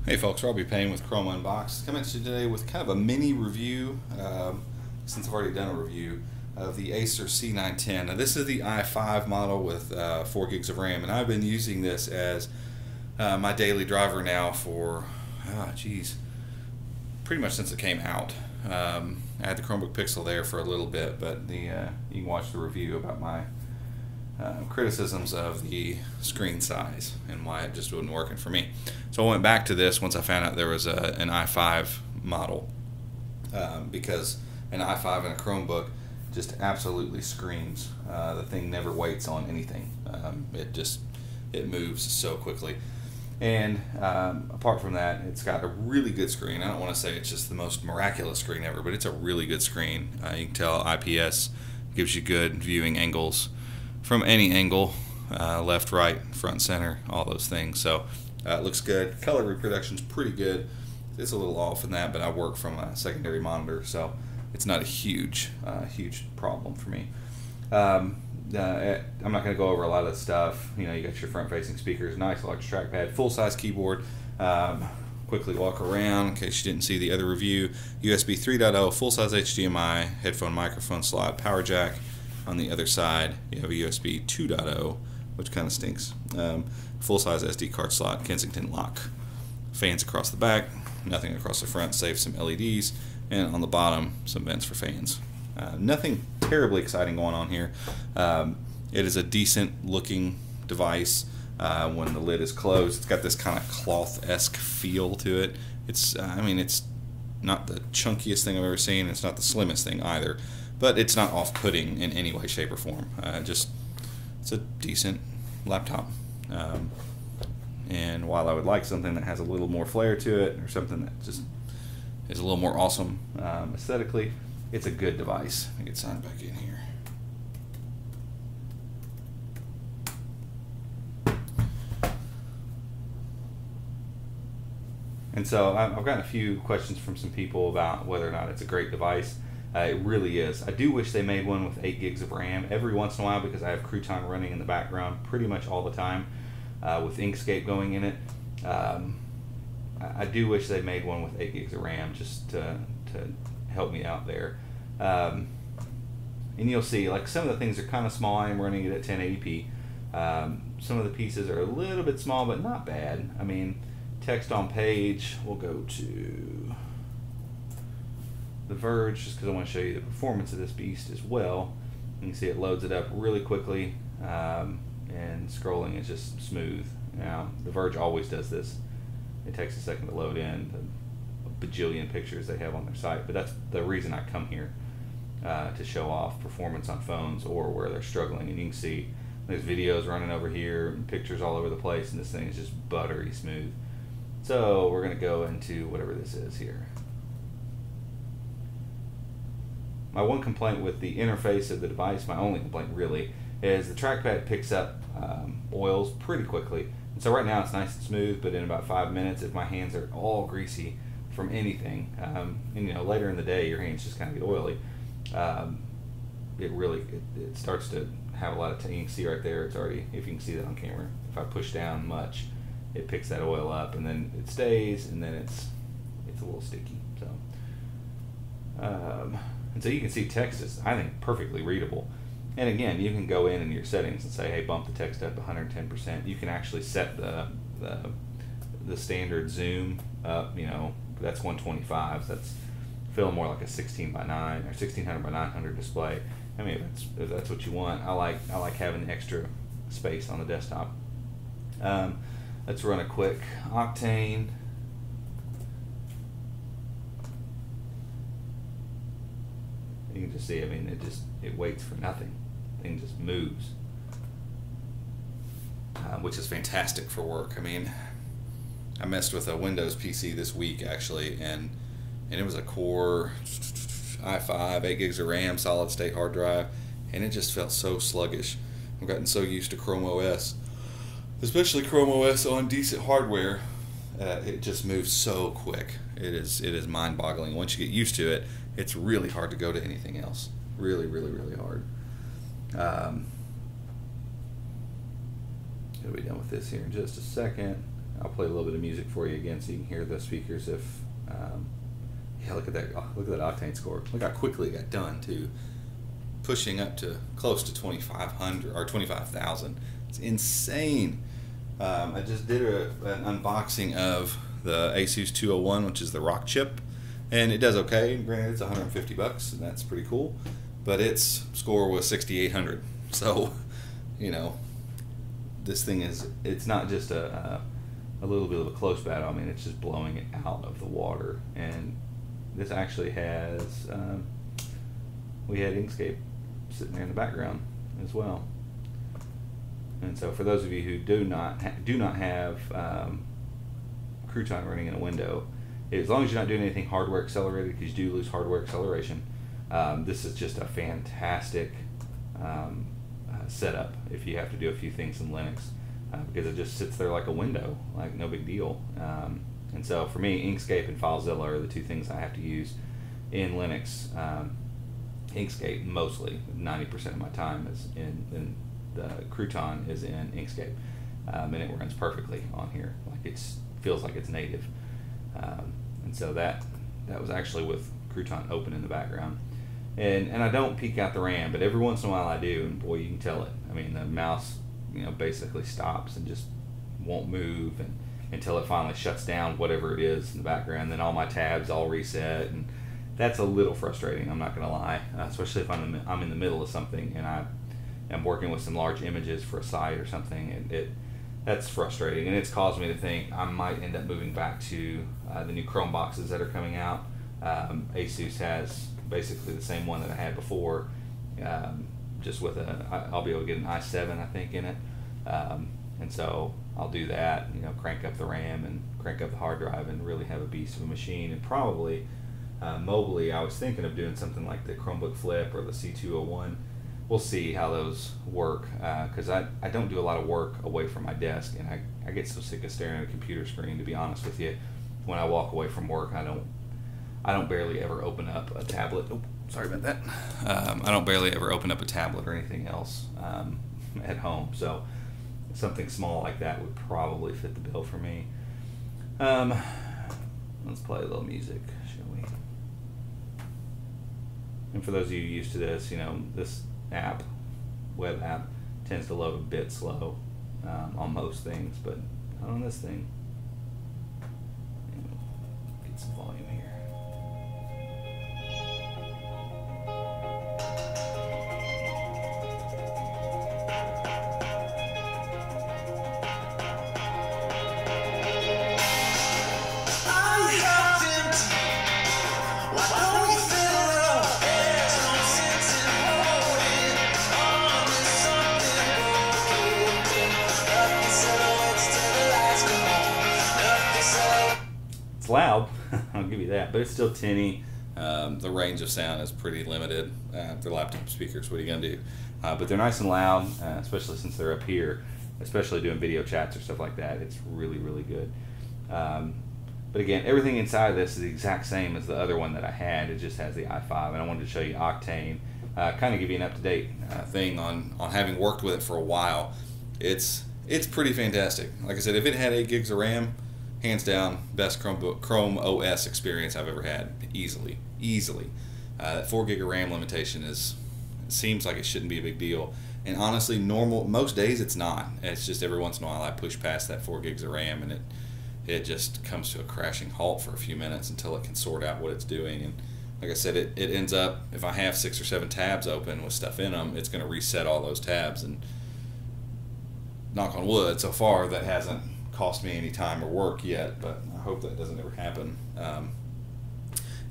Hey folks, Robbie Payne with Chrome Unboxed. Coming to you today with kind of a mini review, since I've already done a review of the Acer C910. Now this is the i5 model with 4 gigs of RAM, and I've been using this as my daily driver now for, pretty much since it came out. I had the Chromebook Pixel there for a little bit, but you can watch the review about my criticisms of the screen size and why it just wasn't working for me. So I went back to this once I found out there was an i5 model, because an i5 and a Chromebook just absolutely screams. The thing never waits on anything. It moves so quickly. And apart from that, it's got a really good screen. I don't want to say it's just the most miraculous screen ever, but it's a really good screen. You can tell IPS gives you good viewing angles from any angle, left, right, front, center, all those things. So it looks good. Color reproduction's pretty good. It's a little off in that, but I work from a secondary monitor, so it's not a huge problem for me. I'm not going to go over a lot of the stuff. You know, you got your front-facing speakers, nice large trackpad, full-size keyboard. Quickly walk around in case you didn't see the other review. USB 3.0, full-size HDMI, headphone microphone slot, power jack. On the other side, you have a USB 2.0, which kind of stinks. Full-size SD card slot, Kensington lock. Fans across the back, nothing across the front, save some LEDs, and on the bottom, some vents for fans. Nothing terribly exciting going on here. It is a decent-looking device when the lid is closed. It's got this kind of cloth-esque feel to it. It's not the chunkiest thing I've ever seen. It's not the slimmest thing either. But it's not off-putting in any way, shape, or form. It's a decent laptop. And while I would like something that has a little more flair to it, or something that just is a little more awesome aesthetically, it's a good device. Let me get signed back in here. And so I've gotten a few questions from some people about whether or not it's a great device. It really is. I do wish they made one with 8 gigs of RAM every once in a while, because I have Crouton running in the background pretty much all the time with Inkscape going in it. I do wish they made one with 8 gigs of RAM just to help me out there. And you'll see, like, some of the things are kind of small. I am running it at 1080p. Some of the pieces are a little bit small, but not bad. I mean, text on page, we'll go to the Verge, just because I want to show you the performance of this beast as well. You can see it loads it up really quickly, and scrolling is just smooth. Now, the Verge always does this. It takes a second to load in the bajillion pictures they have on their site, but that's the reason I come here, to show off performance on phones or where they're struggling. And you can see there's videos running over here and pictures all over the place, and this thing is just buttery smooth. So we're going to go into whatever this is here. My one complaint with the interface of the device, my only complaint really, is the trackpad picks up oils pretty quickly. And so right now it's nice and smooth, but in about 5 minutes, if my hands are all greasy from anything, and you know, later in the day your hands just kind of get oily, it starts to have a lot of, you can see right there, it's already, if you can see that on camera, if I push down much, it picks that oil up, and then it stays, and then it's a little sticky. So and so you can see text is, I think, perfectly readable. And again, you can go in your settings and say, hey, bump the text up 110%. You can actually set the standard zoom up, you know, that's 125. So that's feeling more like a 16 by 9 or 1600 by 900 display. I mean, if that's what you want. I like having the extra space on the desktop. Let's run a quick Octane. You can just see, I mean, it waits for nothing. The thing just moves, which is fantastic for work. I mean, I messed with a Windows PC this week actually, and it was a Core i5, 8 gigs of RAM, solid state hard drive, and it just felt so sluggish. I've gotten so used to Chrome OS, especially Chrome OS on decent hardware. It just moves so quick. It is mind-boggling. Once you get used to it, it's really hard to go to anything else. Really, really, really hard. Gonna be done with this here in just a second. I'll play a little bit of music for you again so you can hear the speakers. If yeah, look at that octane score. Look how quickly it got done too. Pushing up to close to 2,500 or 25,000. It's insane. I just did an unboxing of the Acer 201, which is the rock chip, and it does okay. Granted, it's 150 bucks, and that's pretty cool. But its score was 6,800. So, you know, this thing it's not just a little bit of a close battle. I mean, it's just blowing it out of the water. And this actually has we had Inkscape sitting there in the background as well. And so for those of you who do not have Crouton running in a window, as long as you're not doing anything hardware accelerated, because you do lose hardware acceleration, this is just a fantastic setup if you have to do a few things in Linux, because it just sits there like a window, like no big deal. And so for me, Inkscape and FileZilla are the two things I have to use in Linux. Inkscape mostly, 90% of my time is in the Crouton is in Inkscape, and it runs perfectly on here. Like it feels like it's native, and so that was actually with Crouton open in the background. And I don't peek out the RAM, but every once in a while I do, and boy, you can tell it. I mean, the mouse, you know, basically stops and just won't move until it finally shuts down whatever it is in the background. Then all my tabs all reset, and that's a little frustrating, I'm not going to lie, especially if I'm in the middle of something and I'm working with some large images for a site or something. And that's frustrating, and it's caused me to think I might end up moving back to the new Chrome boxes that are coming out. Asus has basically the same one that I had before, just with I'll be able to get an i7, I think, in it. And so I'll do that, you know, crank up the RAM and crank up the hard drive and really have a beast of a machine. And probably mobilely, I was thinking of doing something like the Chromebook Flip or the C201. We'll see how those work, because I don't do a lot of work away from my desk, and I get so sick of staring at a computer screen, to be honest with you. When I walk away from work, I don't barely ever open up a tablet. Oh, sorry about that. I don't barely ever open up a tablet or anything else at home, so something small like that would probably fit the bill for me. Let's play a little music, shall we? And for those of you used to this, you know, this web app, tends to load a bit slow on most things, but not on this thing. Get some volume here. It's loud, I'll give you that, but it's still tinny. The range of sound is pretty limited. They're laptop speakers, what are you going to do? But they're nice and loud, especially since they're up here, especially doing video chats or stuff like that. It's really, really good. But again, everything inside of this is the exact same as the other one that I had. It just has the i5, and I wanted to show you Octane, kind of give you an up-to-date thing on having worked with it for a while. It's pretty fantastic. Like I said, if it had 8 gigs of RAM, hands down, best Chrome OS experience I've ever had, easily. That 4 gig of RAM limitation seems like it shouldn't be a big deal, and honestly, most days it's not. It's just every once in a while I push past that 4 gigs of RAM, and it just comes to a crashing halt for a few minutes until it can sort out what it's doing. And like I said, it ends up, if I have 6 or 7 tabs open with stuff in them, it's going to reset all those tabs, and knock on wood, so far that hasn't cost me any time or work yet, but I hope that doesn't ever happen.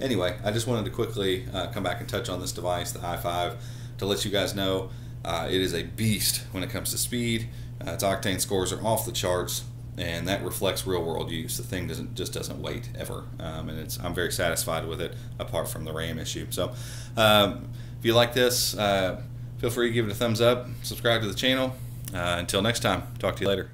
Anyway, I just wanted to quickly come back and touch on this device, the i5, to let you guys know it is a beast when it comes to speed. Its Octane scores are off the charts, and that reflects real world use. The thing just doesn't wait ever, and I'm very satisfied with it apart from the RAM issue. So if you like this, feel free to give it a thumbs up, subscribe to the channel. Until next time, talk to you later.